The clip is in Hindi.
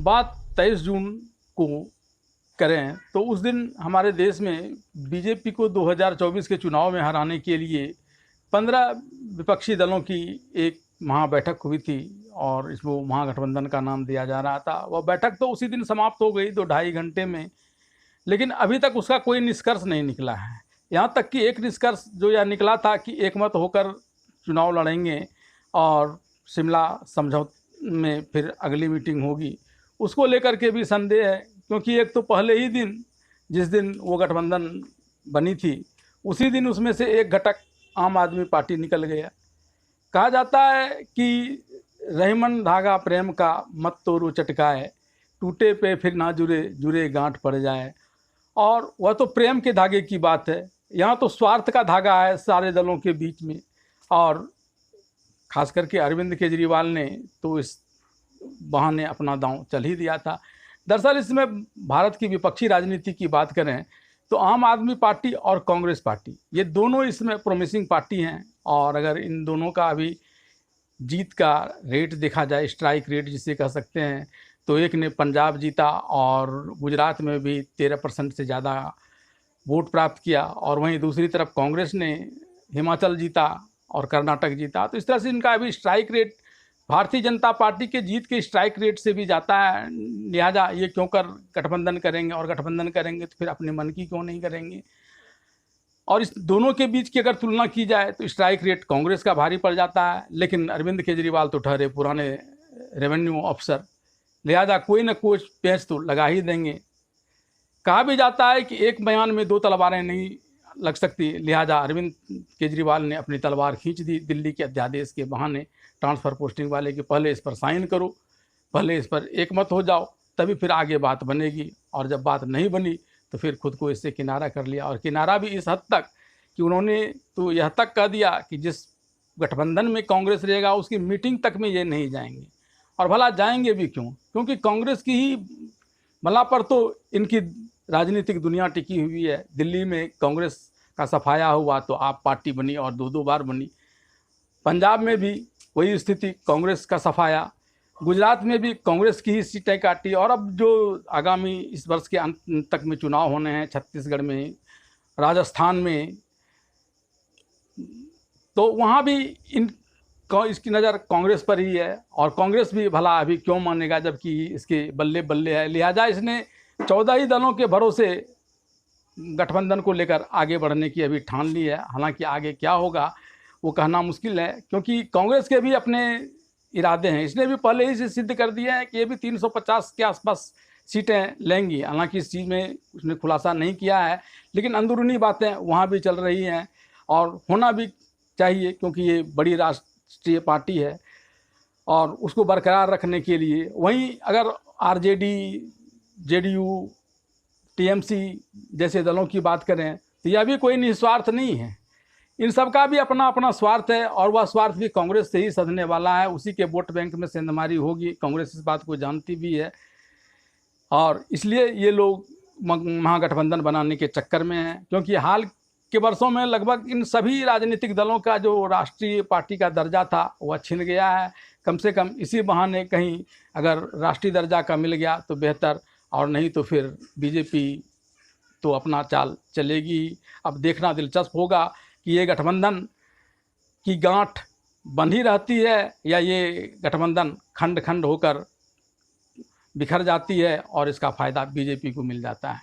बात 23 जून को करें तो उस दिन हमारे देश में बीजेपी को 2024 के चुनाव में हराने के लिए 15 विपक्षी दलों की एक महाबैठक हुई थी और इसको महागठबंधन का नाम दिया जा रहा था। वह बैठक तो उसी दिन समाप्त हो गई 2-2.5 घंटे में, लेकिन अभी तक उसका कोई निष्कर्ष नहीं निकला है। यहाँ तक कि एक निष्कर्ष जो यह निकला था कि एकमत होकर चुनाव लड़ेंगे और शिमला समझौते में फिर अगली मीटिंग होगी, उसको लेकर के भी संदेह है। क्योंकि एक तो पहले ही दिन जिस दिन वो गठबंधन बनी थी उसी दिन उसमें से एक घटक आम आदमी पार्टी निकल गया। कहा जाता है कि रहीमन धागा प्रेम का मत तोड़ो चटकाए, टूटे पे फिर ना जुड़े जुड़े गांठ पड़ जाए। और वह तो प्रेम के धागे की बात है, यहाँ तो स्वार्थ का धागा है सारे दलों के बीच में। और खास करके अरविंद केजरीवाल ने तो इस बहाने अपना दांव चल ही दिया था। दरअसल इसमें भारत की विपक्षी राजनीति की बात करें तो आम आदमी पार्टी और कांग्रेस पार्टी ये दोनों इसमें प्रोमिसिंग पार्टी हैं। और अगर इन दोनों का अभी जीत का रेट देखा जाए, स्ट्राइक रेट जिसे कह सकते हैं, तो एक ने पंजाब जीता और गुजरात में भी 13% से ज़्यादा वोट प्राप्त किया, और वहीं दूसरी तरफ कांग्रेस ने हिमाचल जीता और कर्नाटक जीता। तो इस तरह से इनका अभी strike rate Bharatiya Janata party के जीत के स्ट्राइक रेट से भी जाता है। लिहाजा ये क्यों कर गठबंधन करेंगे, और गठबंधन करेंगे तो फिर अपने मन की क्यों नहीं करेंगे। और इस दोनों के बीच की अगर तुलना की जाए तो स्ट्राइक रेट कांग्रेस का भारी पड़ जाता है, लेकिन अरविंद केजरीवाल तो ठहरे पुराने रेवेन्यू ऑफिसर, लिहाजा कोई ना कोई पेंच तो लगा ही देंगे। कहा भी जाता है कि एक बयान में 2 तलवारें नहीं लग सकती, लिहाजा अरविंद केजरीवाल ने अपनी तलवार खींच दी दिल्ली के अध्यादेश के बहाने, ट्रांसफ़र पोस्टिंग वाले कि पहले इस पर साइन करो, पहले इस पर एकमत हो जाओ, तभी फिर आगे बात बनेगी। और जब बात नहीं बनी तो फिर खुद को इससे किनारा कर लिया, और किनारा भी इस हद तक कि उन्होंने तो यह तक कह दिया कि जिस गठबंधन में कांग्रेस रहेगा उसकी मीटिंग तक में ये नहीं जाएंगे। और भला जाएंगे भी क्यों? क्योंकि कांग्रेस की ही बला पर तो इनकी राजनीतिक दुनिया टिकी हुई है। दिल्ली में कांग्रेस का सफाया हुआ तो आप पार्टी बनी और 2-2 बार बनी। पंजाब में भी वही स्थिति, कांग्रेस का सफाया। गुजरात में भी कांग्रेस की ही सीटें काटी। और अब जो आगामी इस वर्ष के अंत तक में चुनाव होने हैं, छत्तीसगढ़ में, राजस्थान में, तो वहाँ भी इसकी नज़र कांग्रेस पर ही है। और कांग्रेस भी भला अभी क्यों मानेगा जबकि इसके बल्ले बल्ले है। लिहाजा इसने 14 ही दलों के भरोसे गठबंधन को लेकर आगे बढ़ने की अभी ठान ली है। हालांकि आगे क्या होगा वो कहना मुश्किल है, क्योंकि कांग्रेस के भी अपने इरादे हैं। इसने भी पहले ही से सिद्ध कर दिया है कि ये भी 350 के आसपास सीटें लेंगी। हालांकि इस चीज़ में उसने खुलासा नहीं किया है, लेकिन अंदरूनी बातें वहाँ भी चल रही हैं और होना भी चाहिए, क्योंकि ये बड़ी राष्ट्रीय पार्टी है और उसको बरकरार रखने के लिए। वहीं अगर आरजेडी, जेडीयू, टीएमसी जैसे दलों की बात करें तो यह भी कोई निस्वार्थ नहीं है। इन सब का भी अपना अपना स्वार्थ है, और वह स्वार्थ भी कांग्रेस से ही सधने वाला है। उसी के वोट बैंक में सेंधमारी होगी। कांग्रेस इस बात को जानती भी है, और इसलिए ये लोग महागठबंधन बनाने के चक्कर में हैं। क्योंकि हाल के वर्षों में लगभग इन सभी राजनीतिक दलों का जो राष्ट्रीय पार्टी का दर्जा था वह छिन गया है। कम से कम इसी बहाने कहीं अगर राष्ट्रीय दर्जा का मिल गया तो बेहतर, और नहीं तो फिर बीजेपी तो अपना चाल चलेगी। अब देखना दिलचस्प होगा कि ये गठबंधन की गांठ बंधी रहती है या ये गठबंधन खंड खंड होकर बिखर जाती है और इसका फ़ायदा बीजेपी को मिल जाता है।